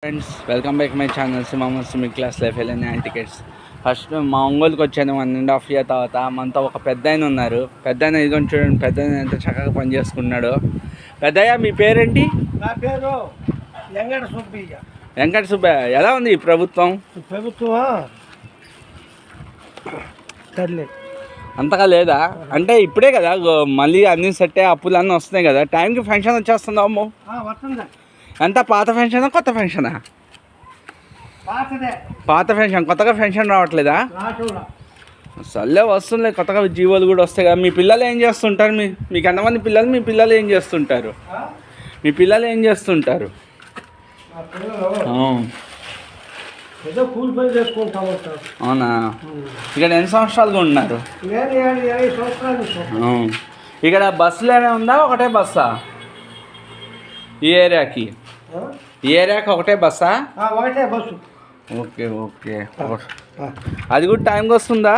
Friends welcome back my channel సిమి class లైఫ్ ఎల్ఎన్ టికెట్స్. ఫస్ట్ మా ఒంగోలుకి వచ్చాను 1.5 year తర్వాత. మనతో ఒక పెద్ద ఆయన ఉన్నారు. పెద్ద ఆయన ఇదిగోని చూడండి, పెద్ద ఆయన ఎంత చక్కగా పని చేసుకున్నాడు. పెద్దయ్య మీ పేరేంటి? నా పేరు వెంకట సుబ్బయ్య. వెంకట సుబ్బయ్య, ఎలా ఉంది ఈ ప్రభుత్వం? అంతగా లేదా అంటే ఇప్పుడే కదా మళ్ళీ అన్నీ సెట్ అయ్యి అప్పులు అన్నీ వస్తున్నాయి కదా, టైంకి పెన్షన్ వచ్చేస్తుందా? అమ్మో ఎంత? పాత పెన్షనా కొత్త పెన్షనా? పాత పెన్షన్, కొత్తగా పెన్షన్ రావట్లేదా? సర్లే వస్తుంది, కొత్తగా జీవోలు కూడా వస్తాయి కదా. మీ పిల్లలు ఏం చేస్తుంటారు? మీకు ఎంతమంది పిల్లలు? మీ పిల్లలు ఏం చేస్తుంటారు? అవునా? ఇక్కడ ఎన్ని సంవత్సరాలుగా ఉన్నారు? ఇక్కడ బస్సులు ఏమైనా ఉందా? ఒకటే బస్సా ఈ ఏరియాకి? ఈ ఏరియాకి ఒకటే బస్సా? ఒకటే బస్సు. ఓకే. అది కూడా టైంకి వస్తుందా?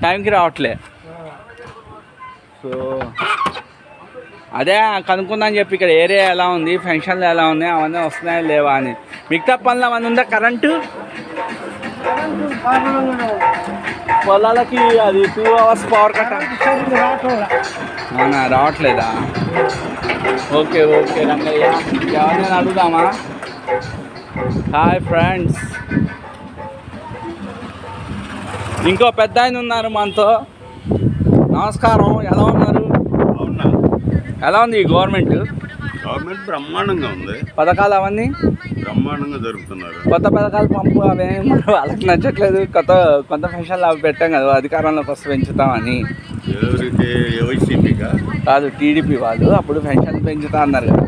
టైంకి రావట్లే. సో అదే కనుక్కుందని చెప్పి ఇక్కడ ఏరియా ఎలా ఉంది, ఫంక్షన్లు ఎలా ఉన్నాయి, అవన్నీ వస్తున్నాయా లేవా అని. మిగతా పనులు అవన్నీ ఉందా? కరెంటు పొలాలకి అది 2 hours పవర్ కట్ అవునా? రావట్లేదా? ఓకే రంగయ్య, ఎవరైనా అడుగుదామా? హాయ్ ఫ్రెండ్స్, ఇంకో పెద్ద ఆయన ఉన్నారు మనతో. నమస్కారం, ఎలా ఉన్నారు? ఎలా ఉంది ఈ గవర్నమెంట్? బ్రహ్మాండంగా ఉంది. పథకాలు అవన్నీ బ్రహ్మాండంగా జరుగుతున్నారు. కొత్త పథకాలు పంపు అవే వాళ్ళకి నచ్చట్లేదు. కొత్త పెన్షన్లు అవి పెట్టాం కదా, అధికారంలోకి వస్తే పెంచుతామని. వైసీపీగా కాదు, టీడీపీ వాళ్ళు అప్పుడు పెన్షన్ పెంచుతా అన్నారు కదా.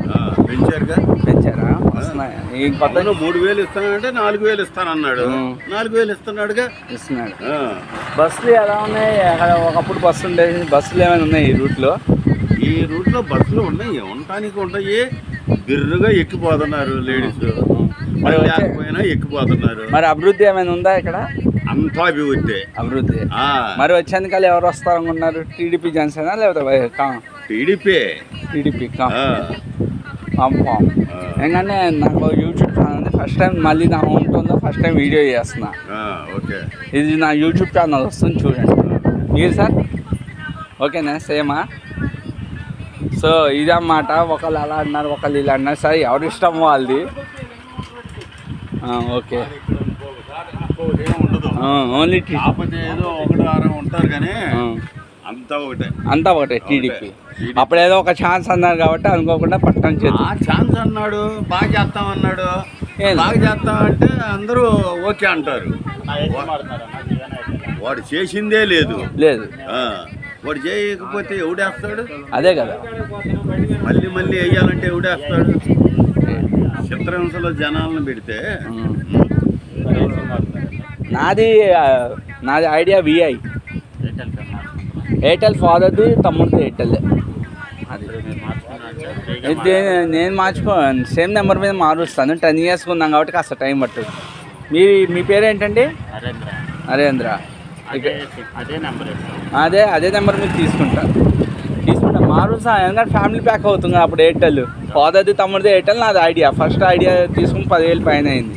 పెంచారా? వస్తున్నాయా? ఈ కొత్త 3000 ఇస్తానంటే 4000 ఇస్తానన్నాడు. 4000 ఇస్తున్నాడుగా, ఇస్తున్నాడు. బస్సులు ఎలా ఉన్నాయి? ఒకప్పుడు బస్సు ఉండేది, బస్సులు ఏమైనా ఉన్నాయి ఈ రూట్లో? ఈ రూట్లో బస్సులు ఉన్నాయి, ఉండటానికి ఉంటాయి. బిర్రుగా ఎక్కిపోతున్నారు లేడీస్, లేకపోయినా ఎక్కిపోతున్నారు. మరి అభివృద్ధి ఏమైనా ఉందా ఇక్కడ? అంతా అభివృద్ధి. మరి వచ్చేందుకలు ఎవరు వస్తారనుకున్నారు? టీడీపీ జనసేన లేకపోతే టీడీపీ? ఎందుకంటే నాకు యూట్యూబ్ ఛానల్ ఉంది. ఫస్ట్ టైం మళ్ళీ నా హోమ్టౌన్లో ఫస్ట్ టైం వీడియో చేస్తున్నా. ఇది నా యూట్యూబ్ ఛానల్ వస్తుంది, చూడండి. మీరు సార్ ఓకేనా? సేమా? సో ఇదన్నమాట. ఒకళ్ళు అలా అన్నారు, ఒకళ్ళు ఇలా అన్నారు. సరే, ఎవరి ఇష్టం వాళ్ళది. ఓకే, ఓన్లీ ఏదో ఒకటి ఉంటారు కానీ అంతా ఒకటే టీడీపీ. అప్పుడేదో ఒక ఛాన్స్ అన్నారు కాబట్టి అనుకోకుండా పట్టణం ఛాన్స్ అన్నాడు, బాగా చేస్తామన్నాడు. బాగా చేస్తామంటే అందరూ ఓకే అంటారు. వాడు చేసిందే లేదు. వాడు చేయకపోతే ఎవడేస్తాడు? అదే కదా, మళ్ళీ వేయాలంటే ఎవడేస్తాడు? చిత్రహింసలో జనాలను పెడితే. నాది ఐడియా విఐ ఎయిర్టెల్, ఫాదర్ది, తమ్ముడిది ఎయిర్టెల్. అది నేను మార్చుకోను, సేమ్ నెంబర్ మీద మారుస్తాను. 10 years ఉన్నాం కాబట్టి కాస్త టైం పడుతుంది. మీ పేరు ఏంటండి? నరేంద్ర. అదే నెంబర్ మీరు తీసుకుంటా మారుస్తా. ఎందుకంటే ఫ్యామిలీ ప్యాక్ అవుతుంది అప్పుడు. ఎయిర్టెల్ ఫాదర్ది, తమ్ముడిది ఎయిర్టెల్. నాది ఐడియా, ఫస్ట్ ఐడియా తీసుకుని 10 years పైన అయింది.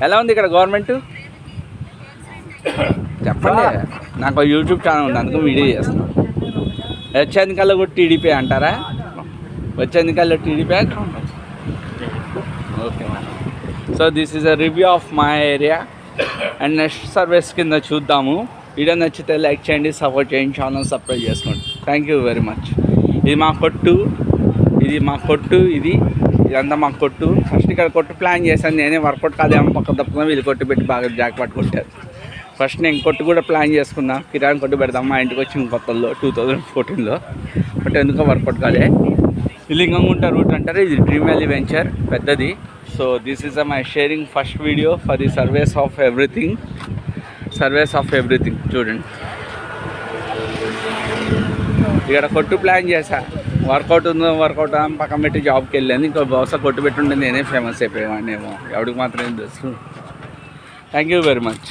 ఎలా ఉంది ఇక్కడ గవర్నమెంట్ చెప్పండి. నాకు యూట్యూబ్ ఛానల్ ఉంది, అందుకు వీడియో చేస్తున్నాను. వచ్చే ఎన్నికల్లో కూడా టీడీపీ అంటారా? వచ్చే ఎన్నికల్లో TDP. Okay, so this is a review of my area. And next service కింద చూద్దాము. వీడియో నచ్చితే లైక్ చేయండి, సపోర్ట్ చేయండి, ఛానల్ సబ్స్క్రైబ్ చేసుకోండి. Thank you very much. ఇది మా కొట్టు, ఇదంతా మా కొట్టు. ఫస్ట్ ఇక్కడ కొట్టు ప్లాన్ చేశాను నేనే. వర్కౌట్ కాదేమో పక్క తప్పుకున్నా, వీళ్ళు కొట్టు పెట్టి బాగా జాక్ పట్టుకుంటారు. ఫస్ట్ నేను కొట్టు కూడా ప్లాన్ చేసుకున్నా, కిరాణా కొట్టు పెడదాం మా ఇంటికి వచ్చిన కొత్తల్లో 2014లో. బట్ ఎందుకో వర్కౌట్ కాలే. లింగంగుంట రూట్ అంటారు, ఇది డ్రీమ్ వ్యాలీ వెంచర్ పెద్దది. So this is my sharing first video for the service of everything. చూడండి, ఇక్కడ కొట్టు ప్లాన్ చేశా. వర్కౌట్ పక్కన పెట్టి జాబ్కి వెళ్ళాను. ఇంకో బహుశా కొట్టు పెట్టుంటే నేనే ఫేమస్ అయిపోయాను ఏమో, ఎవరికి మాత్రం తెలుసు. Thank you very much.